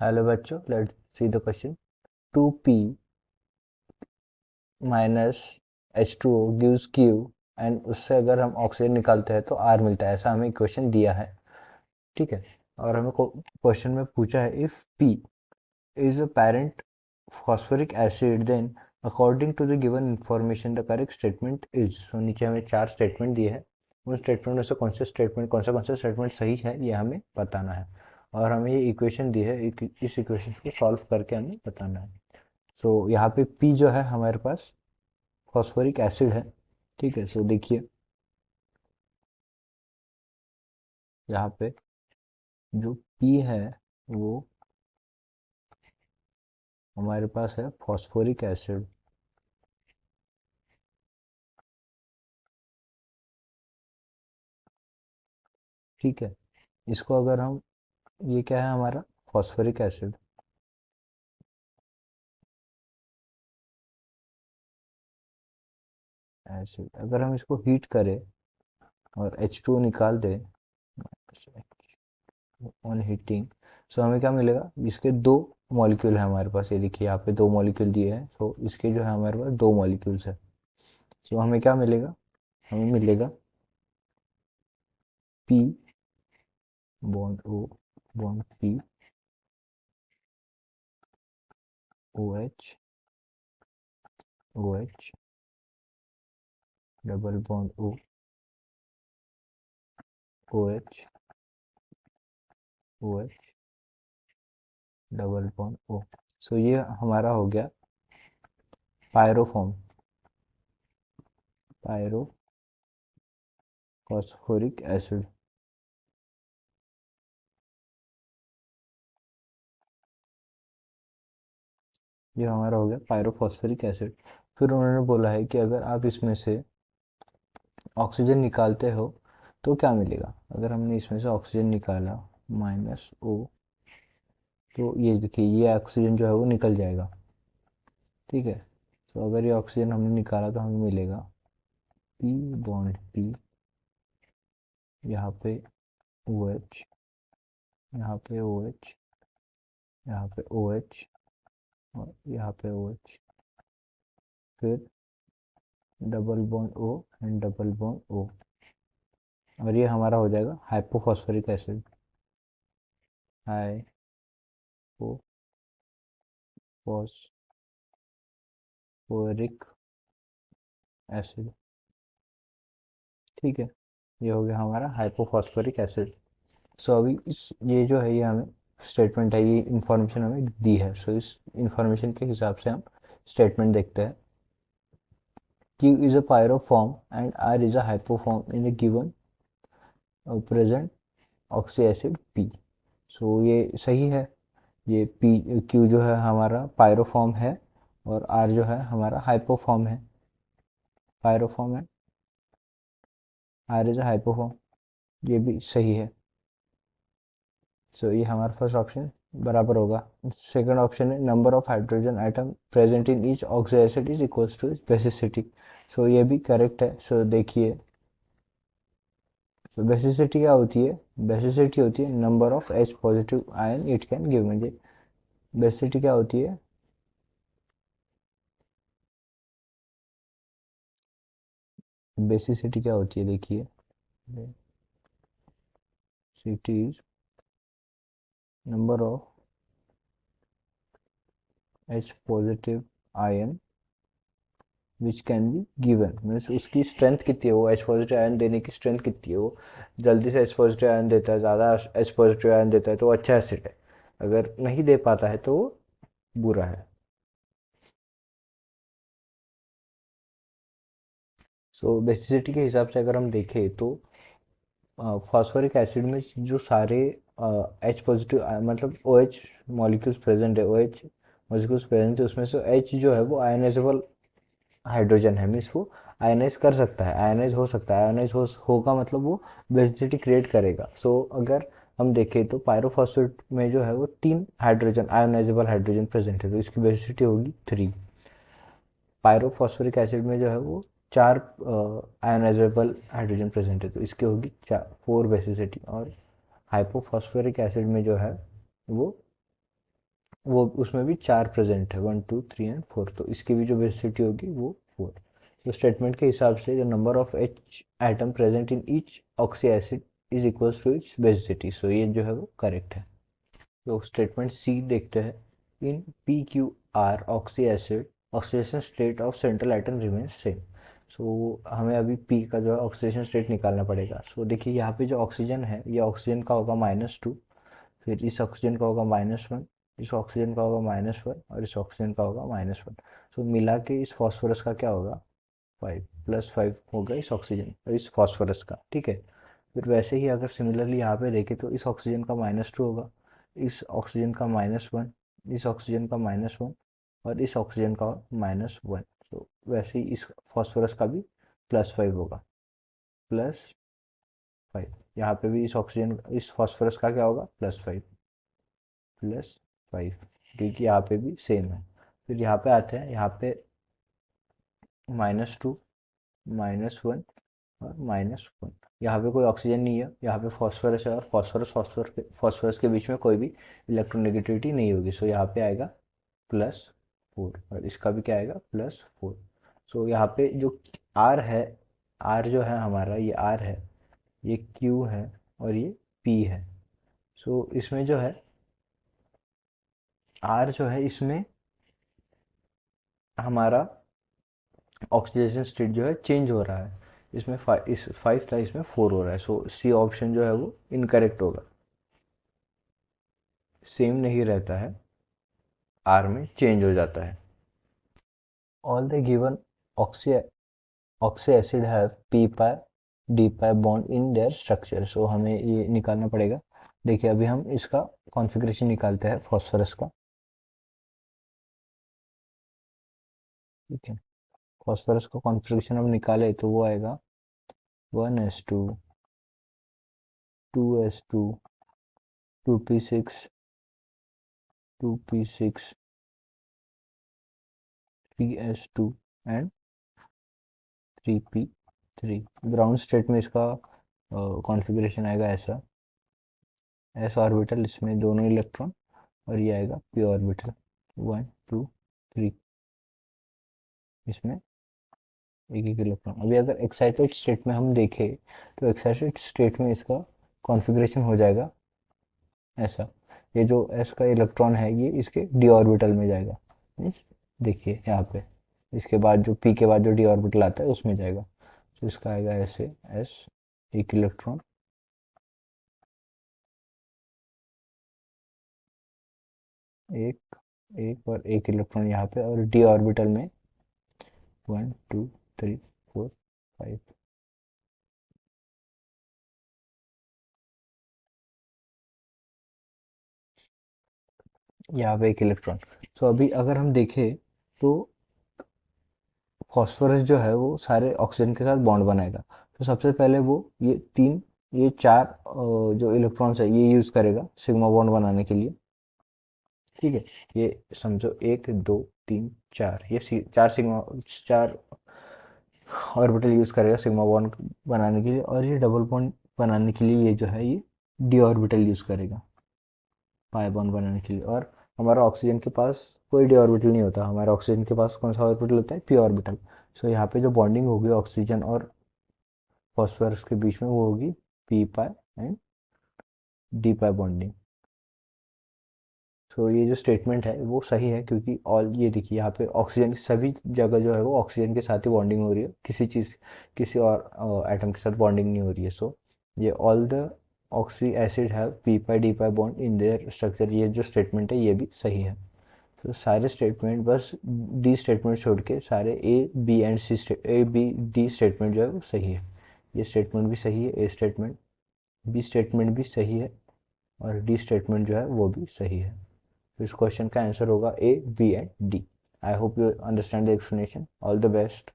Hello बच्चों, let's see the question. 2p minus H2O gives Q and उससे अगर हम ऑक्सीजन निकालते हैं तो R मिलता है, ऐसा हमें इक्वेशन दिया है। ठीक है। और हमें क्वेश्चन में पूछा है if P is a parent phosphoric acid then according to the given information the correct statement is। तो नीचे हमें 4 स्टेटमेंट दिए हैं। उन स्टेटमेंट में से कौन सा स्टेटमेंट सही है ये हमें बताना है। और हमें ये इक्वेशन दी है, इस इक्वेशन को सॉल्व करके हमें बताना है। सो यहाँ पे P जो है हमारे पास फॉस्फोरिक एसिड है। ठीक है। सो देखिए यहाँ पे जो P है वो हमारे पास है फॉस्फोरिक एसिड। ठीक है। इसको अगर हम, ये क्या है हमारा फॉस्फोरिक एसिड। एसिड अगर हम इसको हीट करें और H2O निकाल दें ऑन हीटिंग, सो हमें क्या मिलेगा, इसके दो मॉलिक्यूल है हमारे पास। ये देखिए यहाँ पे दो मॉलिक्यूल दिए हैं, तो इसके जो है हमारे पास दो मॉलिक्यूल्स है। सो हमें क्या मिलेगा, हमें मिलेगा P bond O bond P OH OH double bond O OH OH double bond O। सो ये हमारा हो गया पायरोफॉर्म, पायरो फॉस्फोरिक एसिड। ये हमारा हो गया पायरोफॉस्फोरिक एसिड। फिर उन्होंने बोला है कि अगर आप इसमें से ऑक्सीजन निकालते हो तो क्या मिलेगा। अगर हमने इसमें से ऑक्सीजन निकाला -O, तो ये देखिए ये ऑक्सीजन जो है वो निकल जाएगा। ठीक है। तो अगर ये ऑक्सीजन हमने निकाला तो हमें मिलेगा P बॉन्ड P, यहाँ पे OH, यहाँ पे OH, यहाँ पे OH और यहाँ पे OH, फिर double bond O and double bond O। और ये हमारा हो जाएगा हाइपोफॉस्फोरिक एसिड, हाइपोफॉस्फोरिक एसिड। ठीक है। ये हो गया हमारा हाइपोफॉस्फोरिक एसिड। सो अभी इस, ये जो है ये हमें स्टेटमेंट है, ये इंफॉर्मेशन हमें दी है। सो इस इंफॉर्मेशन के हिसाब से हम स्टेटमेंट देखते हैं। Q is a pyroform and R is a hypoform in a given present oxy acid P। सो ये सही है। ये P Q जो है हमारा पायरोफॉर्म है और R जो है हमारा हाइपोफॉर्म है। पायरोफॉर्म है, R इज a हाइपोफॉर्म, ये भी सही है। सो ये हमारा फर्स्ट ऑप्शन बराबर होगा। सेकंड ऑप्शन है number of hydrogen item present in each oxy acid is equals to basicity. So ये भी करेक्ट है। सो देखिए, तो बेसिसिटी क्या होती है, बेसिसिटी होती है number of H positive ion it can give. मुझे बेसिसिटी क्या होती है, बेसिसिटी क्या होती है देखिए, city is number of H positive ion which can be given, means उसकी स्ट्रेंथ कितनी है, वो एच पॉजिटिव आयन देने की स्ट्रेंथ कितनी है। वो जल्दी से एच पॉजिटिव आयन देता है, ज़्यादा एच पॉजिटिव आयन देता है तो वो अच्छा एसिड है, अगर नहीं दे पाता है तो वो बुरा है। सो बेसिसिटी के हिसाब से अगर हम देखें तो फॉस्फोरिक एसिड में जो सारे एच पॉजिटिव मतलब ओ एच मॉलिक्यूल्स प्रेजेंट है, ओ एच मॉलिक्यूल्स प्रेजेंट है, उसमें से एच जो है वो आयनाइजेबल हाइड्रोजन है, मीन्स वो आयनाइज कर सकता है, आयनाइज हो सकता है। आयनाइज होगा मतलब वो बेसिसिटी क्रिएट करेगा। सो अगर हम देखें तो पायरोफॉस्फेट में जो है वो 3 हाइड्रोजन आयोनाइजेबल हाइड्रोजन प्रेजेंट है, तो इसकी बेसिसिटी होगी 3। पायरोफॉस्फोरिक एसिड में जो है वो 4 आयोनाइजेबल हाइड्रोजन प्रेजेंट है, तो इसकी होगी 4 बेसिसिटी। और हाइपोफॉस्फोरिक एसिड में जो है वो वो उसमें भी 4 प्रेजेंट है, 1 2 3 एंड 4, तो इसकी भी जो बेसिसिटी होगी वो 4। तो स्टेटमेंट के हिसाब से जो number of H atom present in each oxy acid is equals to its basicity, so ये जो है वो करेक्ट है। तो स्टेटमेंट सी देखते हैं। In P Q R oxy acid oxidation state of central atom remains same. So हमें अभी पी का जो है ऑक्सीडेशन स्टेट निकालना पड़ेगा। सो देखिए यहाँ पे जो ऑक्सीजन है ये ऑक्सीजन का होगा -2, फिर इस ऑक्सीजन का होगा -1, इस ऑक्सीजन का होगा -1 और इस ऑक्सीजन का होगा -1। सो मिला के इस फॉस्फोरस का क्या होगा, 5 +5 होगा इस ऑक्सीजन और इस फॉस्फोरस का, ठीक है। फिर वैसे ही अगर सिमिलरली यहाँ पे देखें तो इस ऑक्सीजन का -2 होगा, इस ऑक्सीजन का -1, इस ऑक्सीजन का -1 और इस ऑक्सीजन का -1। तो वैसे ही इस फॉस्फोरस का भी +5 होगा, +5। यहाँ पे भी इस ऑक्सीजन इस फॉस्फोरस का क्या होगा, +5 +5, क्योंकि यहाँ पे भी सेम है। फिर यहाँ पे आते हैं, यहाँ पे -2 -1 और -1। यहाँ पे कोई ऑक्सीजन नहीं है, यहाँ पे फॉस्फोरस है और फॉस्फोरस के बीच में कोई भी इलेक्ट्रोनेगेटिविटी नहीं होगी, सो यहाँ पे आएगा +4 और इसका भी क्या आएगा, +4। सो यहाँ पे जो आर है, आर जो है हमारा, ये आर है, ये क्यू है और ये पी है। सो इसमें जो है आर जो है इसमें हमारा ऑक्सीडेशन स्टेट जो है चेंज हो रहा है। इसमें 5 था, इसमें 4 हो रहा है, सो सी ऑप्शन जो है वो इनकरेक्ट होगा। सेम नहीं रहता है, आर में चेंज हो जाता है। All the given oxy oxy acid have P pi D pi bond in their structure, so हमें ये निकालना पड़ेगा। देखिए अभी हम इसका कॉन्फ़िगरेशन निकालते हैं फॉस्फोरस का, ठीक है। फॉस्फोरस का कॉन्फ़िगरेशन हम निकाले तो वो आएगा 1s2 2s2 2p6 2p6 3s2 and 3p3। Ground state में इसका कॉन्फ़िगरेशन आएगा ऐसा, एस ऑर्बिटल इसमें दोनों इलेक्ट्रॉन और ये आएगा पी ऑर्बिटल 1 2 3, इसमें एक एक इलेक्ट्रॉन। अभी अगर एक्साइटेड स्टेट में हम देखें तो एक्साइटेड स्टेट में इसका कॉन्फ़िगरेशन हो जाएगा ऐसा, ये जो एस का इलेक्ट्रॉन है ये इसके डी ऑर्बिटल में जाएगा, मीन्स देखिए यहाँ पे इसके बाद जो पी के बाद जो डी ऑर्बिटल आता है उसमें जाएगा, तो इसका आएगा ऐसे एस, एक इलेक्ट्रॉन, एक एक और एक इलेक्ट्रॉन यहाँ पे, और डी ऑर्बिटल में 1 2 3 4 5, यहाँ पे एक इलेक्ट्रॉन। सो अभी अगर हम देखें तो फॉस्फोरस जो है वो सारे ऑक्सीजन के साथ बॉन्ड बनाएगा। तो सबसे पहले वो ये चार जो इलेक्ट्रॉन्स है ये यूज करेगा सिग्मा बॉन्ड बनाने के लिए, ठीक है। ये समझो 1 2 3 4, ये चार ऑर्बिटल यूज करेगा सिग्मा बॉन्ड बनाने के लिए, और ये डबल बॉन्ड बनाने के लिए ये जो है ये डी ऑर्बिटल यूज करेगा पाई बॉन्ड बनाने के लिए। और हमारा ऑक्सीजन के पास कोई डी ऑर्बिटल नहीं होता, हमारे ऑक्सीजन के पास कौन सा ऑर्बिटल होता है, पी ऑर्बिटल। सो यहाँ पे जो बॉन्डिंग होगी ऑक्सीजन और फॉस्फोरस के बीच में वो होगी P pi and D pi bonding. So ये जो स्टेटमेंट है वो सही है, क्योंकि ऑल ये देखिए यहाँ पे ऑक्सीजन सभी जगह जो है वो ऑक्सीजन के साथ ही बॉन्डिंग हो रही है, किसी और एटम के साथ बॉन्डिंग नहीं हो रही है। सो ये all the oxy acid have P pi D pi bond in their structure, ये जो स्टेटमेंट है ये भी सही है। तो सारे स्टेटमेंट बस डी स्टेटमेंट छोड़ के सारे ए बी डी स्टेटमेंट जो है वो सही है। ये स्टेटमेंट भी सही है, ए स्टेटमेंट, बी स्टेटमेंट भी सही है और डी स्टेटमेंट जो है वो भी सही है। तो इस क्वेश्चन का आंसर होगा A B and D. I hope you understand the explanation. All the best.